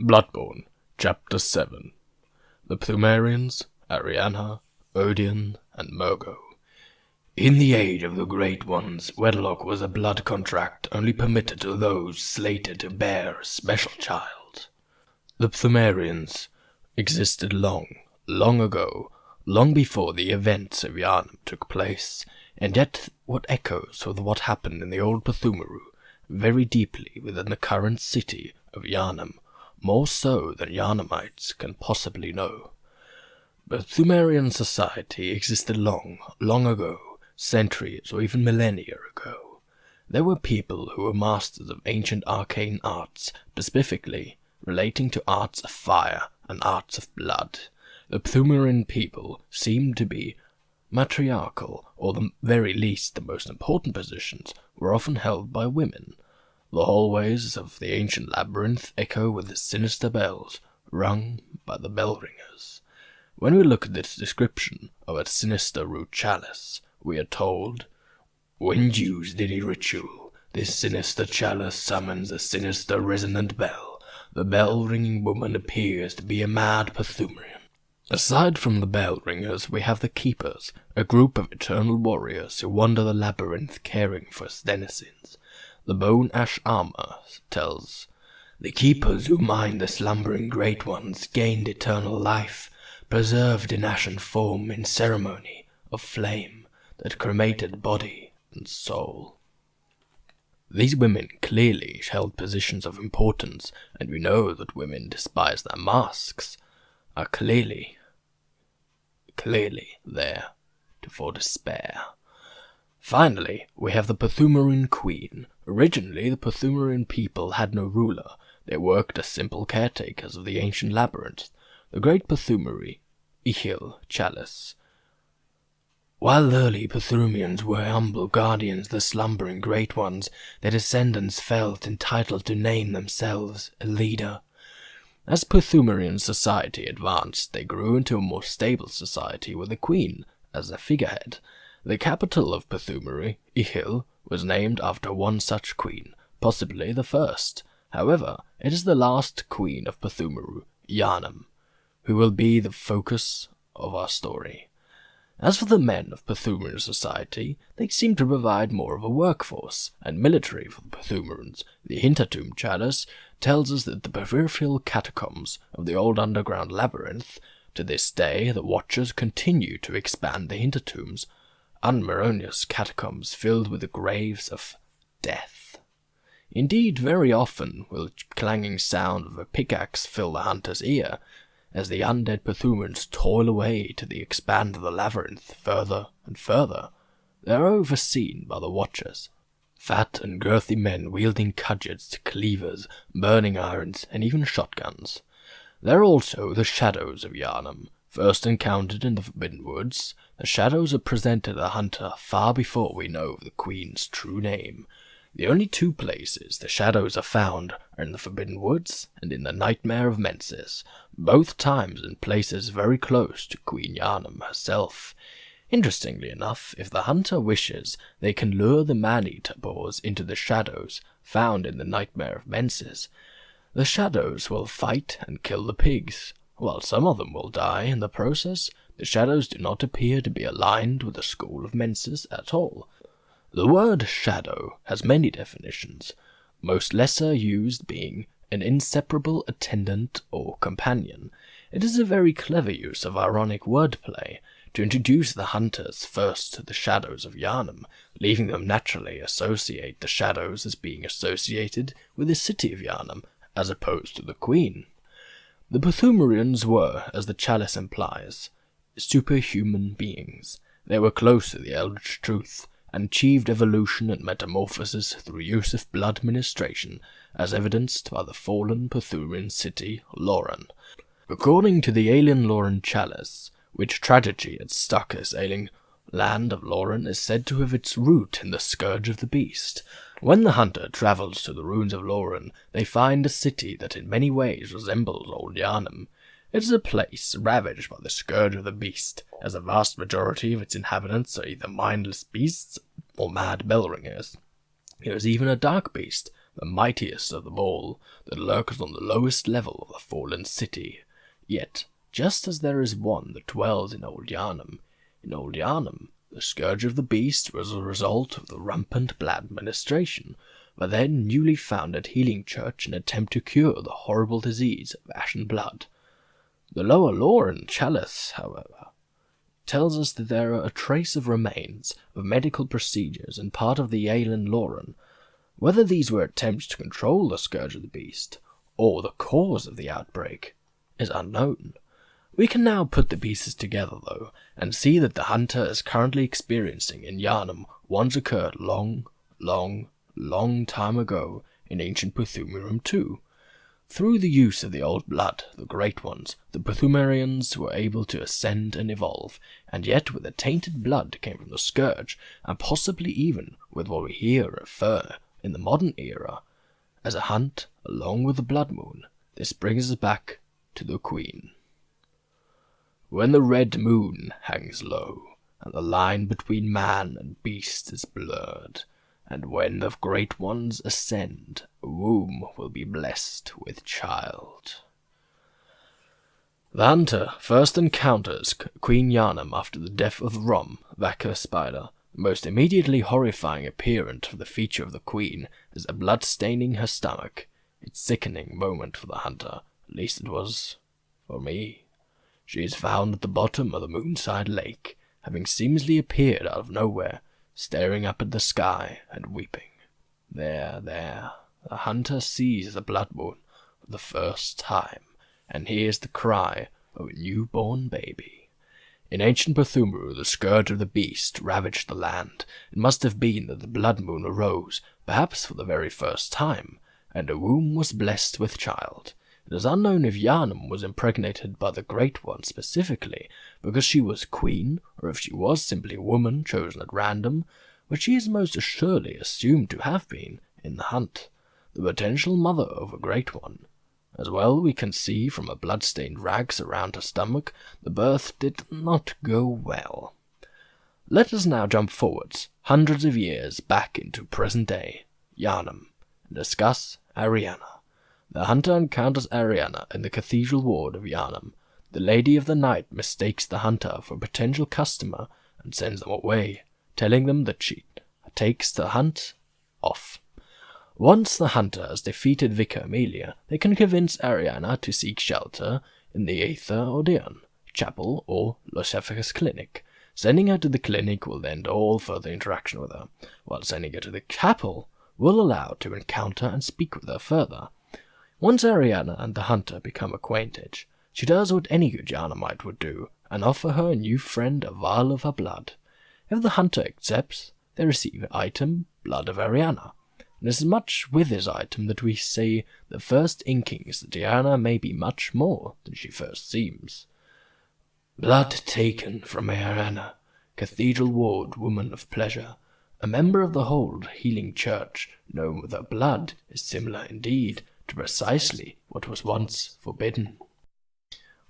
Bloodborne Chapter VII. The Pthumerians, Arianna, Odeon, and Margo. In the age of the Great Ones, wedlock was a blood contract only permitted to those slated to bear a special child. The Pthumerians existed long ago, long before the events of Yharnam took place, and yet what echoes of what happened in the old Pthumeru very deeply within the current city of Yharnam, more so than Yharnamites can possibly know. But Pthumerian society existed long ago, centuries or even millennia ago. There were people who were masters of ancient arcane arts, specifically relating to arts of fire and arts of blood. The Pthumerian people seemed to be matriarchal, or the very least the most important positions were often held by women. The hallways of the ancient labyrinth echo with the sinister bells rung by the bell ringers. When we look at this description of a sinister root chalice, we are told, "When used in a ritual, this sinister chalice summons a sinister resonant bell. The bell-ringing woman appears to be a mad Pthumerian." Aside from the bell ringers, we have the keepers, a group of eternal warriors who wander the labyrinth caring for its denizens. The bone ash armor tells, "The keepers who mind the slumbering great ones gained eternal life, preserved in ashen form in ceremony of flame that cremated body and soul." These women clearly held positions of importance, and we know that women despise their masks, are clearly there for despair. Finally, we have the Pthumerian Queen. Originally, the Pthumerian people had no ruler. They worked as simple caretakers of the ancient labyrinth, the great Pthumeri, Chalice. While early Pthumerians were humble guardians of the slumbering great ones, their descendants felt entitled to name themselves a leader. As Pthumerian society advanced, they grew into a more stable society with the queen as a figurehead. The capital of Pthumeri, Ihil, was named after one such queen, possibly the first. However, it is the last queen of Pthumeru, Yharnam, who will be the focus of our story. As for the men of Pthumerian society, they seem to provide more of a workforce and military for the Pthumerians. The Hintertomb Chalice tells us that the peripheral catacombs of the old underground labyrinth, to this day the Watchers continue to expand the Hintertombs, unmeronious catacombs filled with the graves of death. Indeed, very often will the clanging sound of a pickaxe fill the hunter's ear, as the undead Pthumerians toil away to the expand of the labyrinth further and further. They are overseen by the Watchers, fat and girthy men wielding cudgels, cleavers, burning irons, and even shotguns. There are also the shadows of Yharnam. First encountered in the Forbidden Woods, the shadows are presented to the hunter far before we know of the Queen's true name. The only two places the shadows are found are in the Forbidden Woods and in the Nightmare of Menses, both times in places very close to Queen Yharnam herself. Interestingly enough, if the hunter wishes, they can lure the man-eater boars into the shadows found in the Nightmare of Menses. The shadows will fight and kill the pigs. While some of them will die in the process, the shadows do not appear to be aligned with the school of Menses at all. The word shadow has many definitions, most lesser used being an inseparable attendant or companion. It is a very clever use of ironic wordplay to introduce the hunters first to the shadows of Yharnam, leaving them naturally associate the shadows as being associated with the city of Yharnam, as opposed to the queen. The Pthumerians were, as the chalice implies, superhuman beings. They were close to the Eldritch Truth, and achieved evolution and metamorphosis through use of blood ministration, as evidenced by the fallen Pthumerian city, Loran. According to the alien Loran chalice, which tragedy had stuck as alien land of Loran is said to have its root in the scourge of the beast. When the hunter travels to the ruins of Loran, they find a city that in many ways resembles old Yharnam. It is a place ravaged by the scourge of the beast, as a vast majority of its inhabitants are either mindless beasts or mad bell ringers. There is even a dark beast, the mightiest of them all, that lurks on the lowest level of the fallen city. Yet, just as there is one that dwells in Old Yharnam, the scourge of the beast was a result of the rampant blood administration by their newly founded healing church in an attempt to cure the horrible disease of ashen blood. The lower lore in Chalice, however, tells us that there are a trace of remains of medical procedures in part of the Aelan Loran. Whether these were attempts to control the scourge of the beast, or the cause of the outbreak, is unknown. We can now put the pieces together, though, and see that the hunter is currently experiencing in Yharnam once occurred long time ago in ancient Pthumerian too. Through the use of the old blood, the Great Ones, the pthumerians were able to ascend and evolve, and yet with the tainted blood came from the scourge, and possibly even with what we here refer in the modern era as a hunt along with the blood moon. This brings us back to the Queen. When the red moon hangs low, and the line between man and beast is blurred, and when the Great Ones ascend, a womb will be blessed with child. The hunter first encounters Queen Yharnam after the death of Rom, Vaca Spider. The most immediately horrifying appearance of the feature of the Queen is the blood staining her stomach. It's a sickening moment for the hunter, at least it was for me. She is found at the bottom of the Moonside Lake, having seemingly appeared out of nowhere, staring up at the sky and weeping. There, the hunter sees the blood moon for the first time, and hears the cry of a newborn baby. In ancient Pthumeru, the scourge of the beast ravaged the land. It must have been that the blood moon arose, perhaps for the very first time, and a womb was blessed with child. It is unknown if Yharnam was impregnated by the Great One specifically because she was queen, or if she was simply a woman chosen at random, which she is most assuredly assumed to have been in the hunt, the potential mother of a Great One. As well we can see from her blood-stained rags around her stomach, the birth did not go well. Let us now jump forwards, hundreds of years back into present-day Yharnam, and discuss Arianna. The hunter encounters Arianna in the cathedral ward of Yharnam. The Lady of the Night mistakes the hunter for a potential customer and sends them away, telling them that she takes the hunt off. Once the hunter has defeated Vicar Amelia, they can convince Arianna to seek shelter in the Aether Odeon chapel or Lucifer's clinic. Sending her to the clinic will end all further interaction with her, while sending her to the chapel will allow to encounter and speak with her further. Once Arianna and the hunter become acquainted, she does what any good Yharnamite would do, and offer her new friend a vial of her blood. If the hunter accepts, they receive an item, Blood of Arianna. And it is much with this item that we see the first inkings that Arianna may be much more than she first seems. Blood taken from Arianna, cathedral ward woman of pleasure, a member of the Hold Healing Church, known with her blood, is similar indeed to precisely what was once forbidden.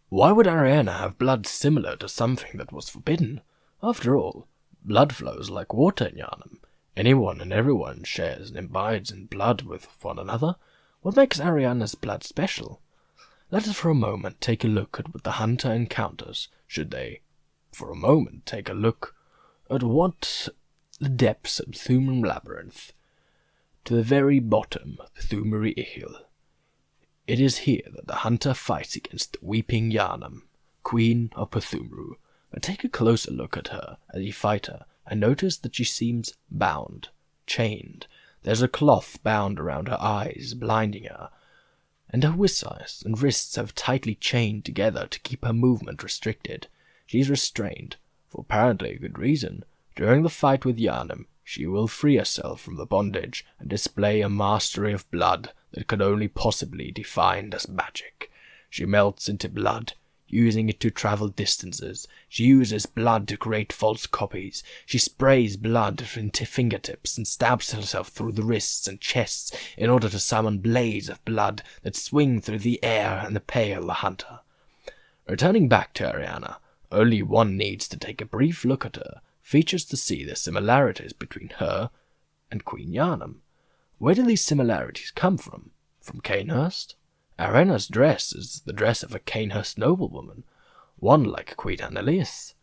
Why would Arianna have blood similar to something that was forbidden? After all, blood flows like water in Yharnam. Anyone and everyone shares and imbibes in blood with one another. What makes Arianna's blood special? Let us for a moment take a look at what the hunter encounters, should they, for a moment, take a look at what the depths of Pthumerian Labyrinth, to the very bottom of Pthumeri Ihil. It is here that the hunter fights against the weeping Yharnam, Queen of Pthumeru. But take a closer look at her as you fight her, and notice that she seems bound, chained. There's a cloth bound around her eyes, blinding her, and her eyes and wrists have tightly chained together to keep her movement restricted. She is restrained, for apparently a good reason. During the fight with Yharnam, she will free herself from the bondage and display a mastery of blood that could only possibly be defined as magic. She melts into blood, using it to travel distances. She uses blood to create false copies. She sprays blood into fingertips and stabs herself through the wrists and chests in order to summon blades of blood that swing through the air and impale the hunter. Returning back to Arianna, only one needs to take a brief look at her, features to see the similarities between her and Queen Yharnam. Where do these similarities come from? From Cainhurst? Arianna's dress is the dress of a Cainhurst noblewoman, one like Queen Annalise.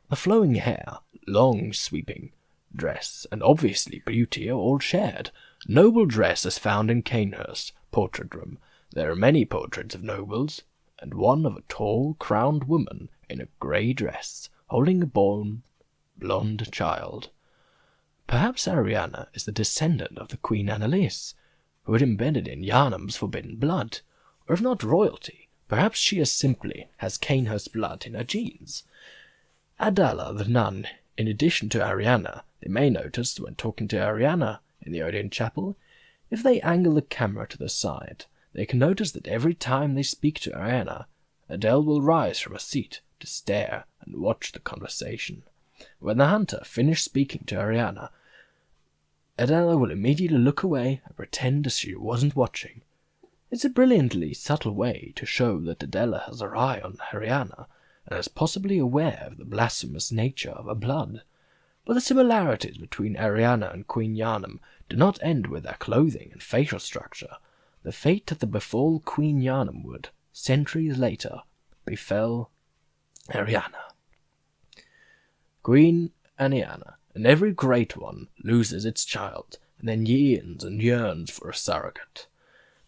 The flowing hair, long sweeping dress, and obviously beauty are all shared. Noble dress is found in Cainhurst portrait room. There are many portraits of nobles, and one of a tall, crowned woman in a grey dress, holding a blonde child. Perhaps Arianna is the descendant of the Queen Annalise, who had embedded in Yharnam's forbidden blood, or if not royalty, perhaps she simply has Cainhurst blood in her genes. Adela, the nun, in addition to Arianna, they may notice when talking to Arianna in the Odeon chapel, if they angle the camera to the side, they can notice that every time they speak to Arianna, Adele will rise from her seat to stare and watch the conversation. When the hunter finished speaking to Arianna, Adela will immediately look away and pretend as she wasn't watching. It's a brilliantly subtle way to show that Adela has her eye on Arianna and is possibly aware of the blasphemous nature of her blood. But the similarities between Arianna and Queen Yharnam do not end with their clothing and facial structure. The fate that befall Queen Yharnam would, centuries later, befell Arianna. Queen Arianna, and every great one loses its child, and then yearns and yearns for a surrogate.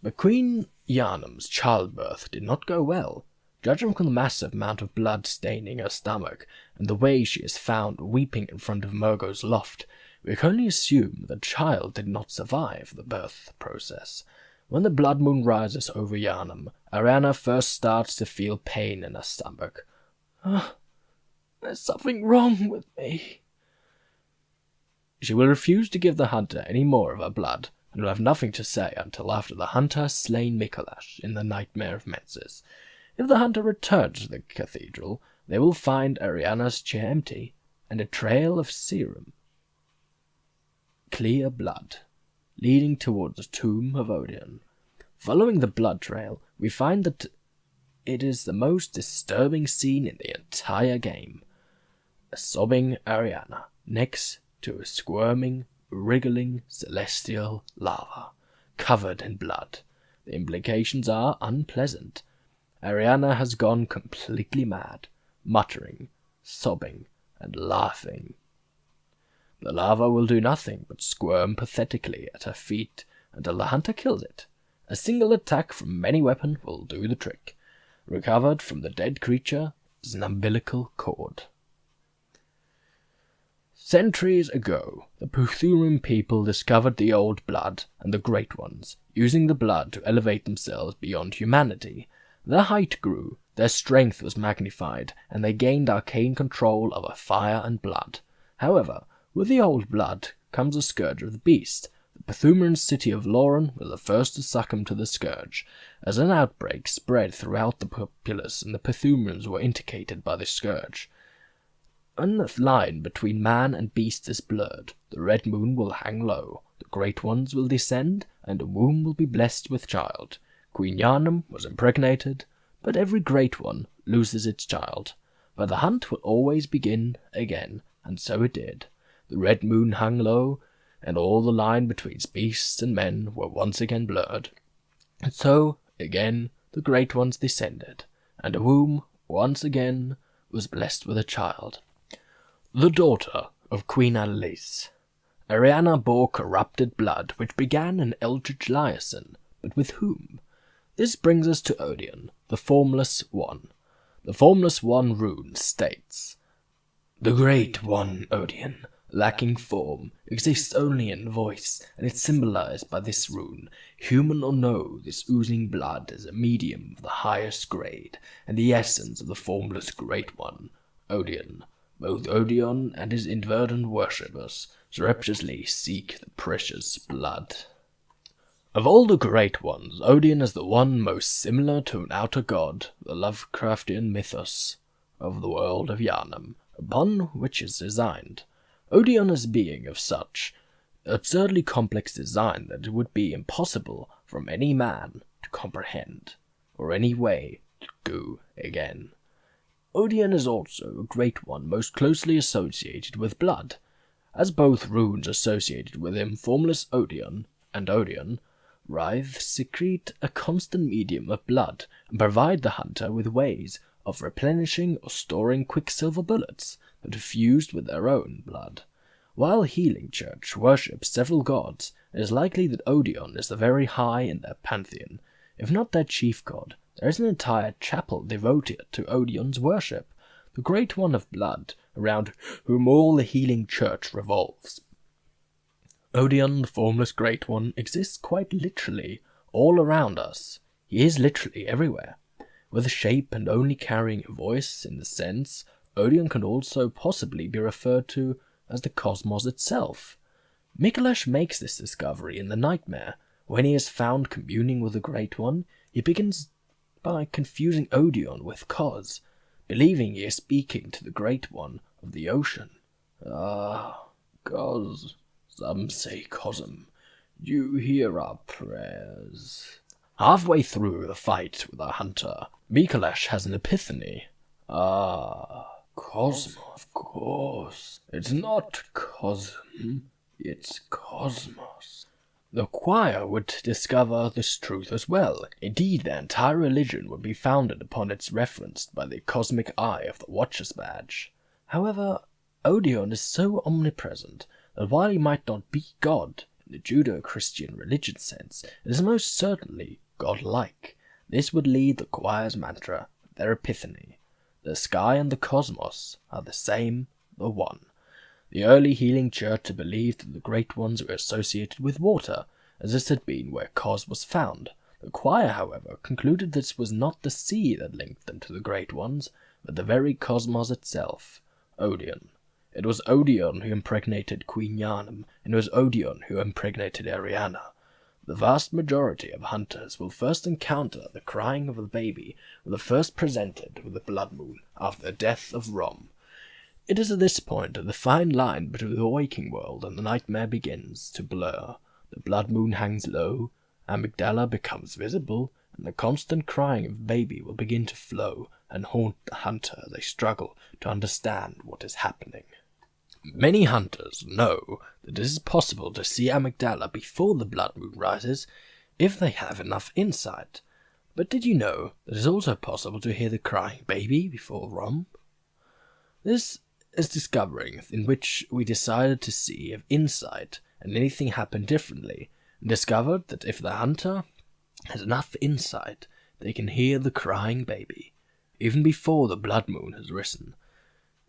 But Queen Yharnam's childbirth did not go well. Judging from the massive amount of blood staining her stomach, and the way she is found weeping in front of Margo's loft, we can only assume the child did not survive the birth process. When the blood moon rises over Yharnam, Arianna first starts to feel pain in her stomach. There's something wrong with me. She will refuse to give the hunter any more of her blood, and will have nothing to say until after the hunter has slain Mikolash in the Nightmare of Menses. If the hunter returns to the cathedral, they will find Arianna's chair empty, and a trail of serum, clear blood, leading towards the tomb of Odeon. Following the blood trail, we find that it is the most disturbing scene in the entire game. A sobbing Arianna next to a squirming, wriggling celestial lava, covered in blood. The implications are unpleasant. Arianna has gone completely mad, muttering, sobbing, and laughing. The lava will do nothing but squirm pathetically at her feet until the hunter kills it. A single attack from any weapon will do the trick. Recovered from the dead creature is an umbilical cord. Centuries ago, the pthumerian people discovered the old blood and the great ones, using the blood to elevate themselves beyond humanity. Their height grew, their strength was magnified, and they gained arcane control over fire and blood. However, with the old blood comes the scourge of the beast. The pthumerian city of Lauren was the first to succumb to the scourge, as an outbreak spread throughout the populace and the pthumerians were indicated by the scourge. When the line between man and beast is blurred, the red moon will hang low, the great ones will descend, and the womb will be blessed with child. Queen Yharnam was impregnated, but every great one loses its child. But the hunt will always begin again, and so it did. The red moon hung low, and all the line between beasts and men were once again blurred. And so, again, the great ones descended, and the womb, once again, was blessed with a child. The daughter of Queen Annalise. Arianna bore corrupted blood, which began in Eldritch Liason, but with whom? This brings us to Odeon, the Formless One. The Formless One rune states, "The Great One, Odeon, lacking form, exists only in voice, and is symbolized by this rune. Human or no, this oozing blood is a medium of the highest grade, and the essence of the Formless Great One, Odeon. Both Odeon and his inverted worshippers surreptitiously seek the precious blood." Of all the great ones, Odeon is the one most similar to an outer god, the Lovecraftian mythos of the world of Yharnam, upon which it is designed. Odeon is a being of such absurdly complex design that it would be impossible for any man to comprehend, or any way to go again. Odeon is also a great one most closely associated with blood, as both runes associated with him, Formless Odeon and Odeon, wraiths secrete a constant medium of blood and provide the hunter with ways of replenishing or storing quicksilver bullets that are fused with their own blood. While Healing Church worships several gods, it is likely that Odeon is the very high in their pantheon. If not their chief god, there is an entire chapel devoted to Odeon's worship, the Great One of Blood, around whom all the Healing Church revolves. Odeon, the formless Great One, exists quite literally all around us. He is literally everywhere. With a shape and only carrying a voice in the sense, Odeon can also possibly be referred to as the cosmos itself. Mikolash makes this discovery in the nightmare. When he is found communing with the Great One, he begins by confusing Odeon with Cos, believing he is speaking to the Great One of the ocean. Ah, Cos, some say Cosm, you hear our prayers. Halfway through the fight with our hunter, Mikolash has an epiphany. Ah, Cosmos, of course. It's not Cosm, it's Cosmos. The choir would discover this truth as well. Indeed, their entire religion would be founded upon its reference by the cosmic eye of the Watcher's badge. However, Odeon is so omnipresent that while he might not be God in the Judeo-Christian religion sense, it is most certainly godlike. This would lead the choir's mantra of their epiphany. The sky and the cosmos are the same, the one. The early Healing Church believed that the Great Ones were associated with water, as this had been where Cos was found. The choir, however, concluded this was not the sea that linked them to the Great Ones, but the very cosmos itself, Odeon. It was Odeon who impregnated Queen Yharnam, and it was Odeon who impregnated Arianna. The vast majority of hunters will first encounter the crying of the baby when first presented with the blood moon after the death of Rom. It is at this point that the fine line between the waking world and the nightmare begins to blur. The blood moon hangs low, amygdala becomes visible, and the constant crying of the baby will begin to flow and haunt the hunter as they struggle to understand what is happening. Many hunters know that it is possible to see amygdala before the blood moon rises if they have enough insight. But did you know that it is also possible to hear the crying baby before Rom? This is discovering in which we decided to see if insight and anything happened differently, and discovered that if the hunter has enough insight, they can hear the crying baby, even before the blood moon has risen.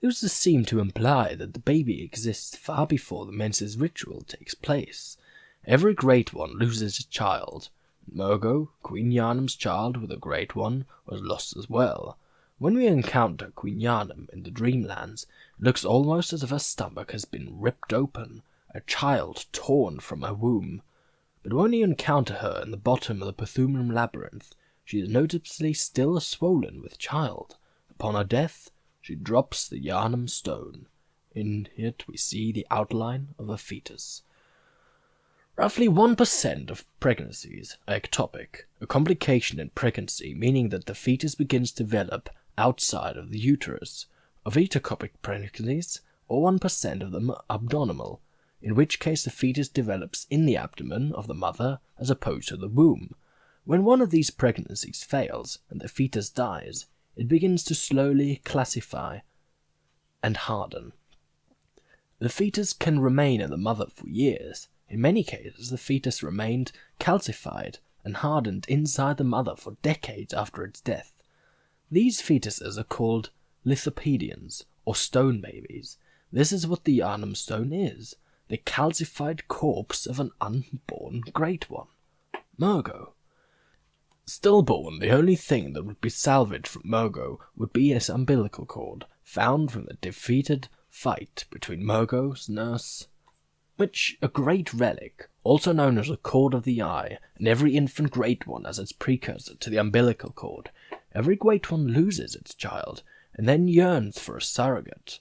This seemed to imply that the baby exists far before the menses ritual takes place. Every Great One loses a child. Margo, Queen Yharnam's child with the Great One, was lost as well. When we encounter Queen Yharnam in the Dreamlands, it looks almost as if her stomach has been ripped open, a child torn from her womb. But when we encounter her in the bottom of the pthumerian labyrinth, she is noticeably still swollen with child. Upon her death, she drops the Yharnam stone. In it we see the outline of a fetus. Roughly 1% of pregnancies are ectopic, a complication in pregnancy meaning that the fetus begins to develop outside of the uterus. Of ectopic pregnancies, or 1% of them are abdominal, in which case the fetus develops in the abdomen of the mother as opposed to the womb. When one of these pregnancies fails and the fetus dies, it begins to slowly calcify and harden. The fetus can remain in the mother for years. In many cases, the fetus remained calcified and hardened inside the mother for decades after its death. These fetuses are called lithopedians, or stone babies. This is what the Yharnam stone is, the calcified corpse of an unborn Great One. Margo. Stillborn, the only thing that would be salvaged from Margo would be his umbilical cord, found from the defeated fight between Margo's nurse, which a great relic, also known as the cord of the eye, and every infant Great One as its precursor to the umbilical cord. Every Great One loses its child, and then yearns for a surrogate.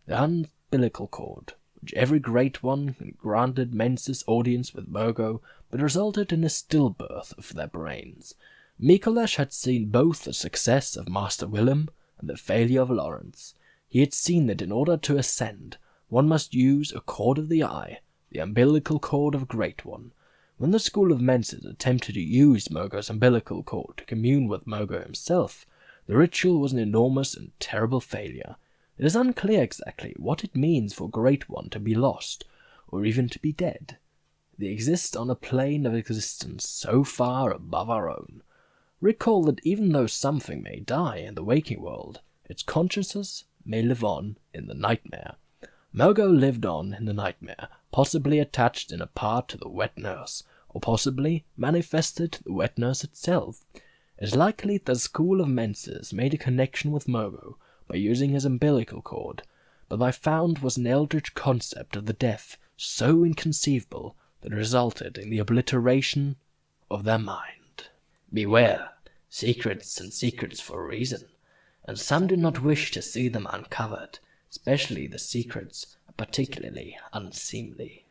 The umbilical cord, which every Great One granted menses audience with Margo, but resulted in a stillbirth of their brains. Mikolash had seen both the success of Master Willem and the failure of Lawrence. He had seen that in order to ascend, one must use a cord of the eye, the umbilical cord of Great One. When the School of Menses attempted to use Margo's umbilical cord to commune with Margo himself, the ritual was an enormous and terrible failure. It is unclear exactly what it means for a Great One to be lost, or even to be dead. They exist on a plane of existence so far above our own. Recall that even though something may die in the waking world, its consciousness may live on in the nightmare. Margo lived on in the nightmare, possibly attached in a part to the wet nurse, or possibly manifested to the wet nurse itself. It is likely that the School of Menses made a connection with Margo by using his umbilical cord, but what I found was an eldritch concept of the death so inconceivable that it resulted in the obliteration of their mind. Beware, secrets and secrets for a reason, and some do not wish to see them uncovered, especially the secrets are particularly unseemly.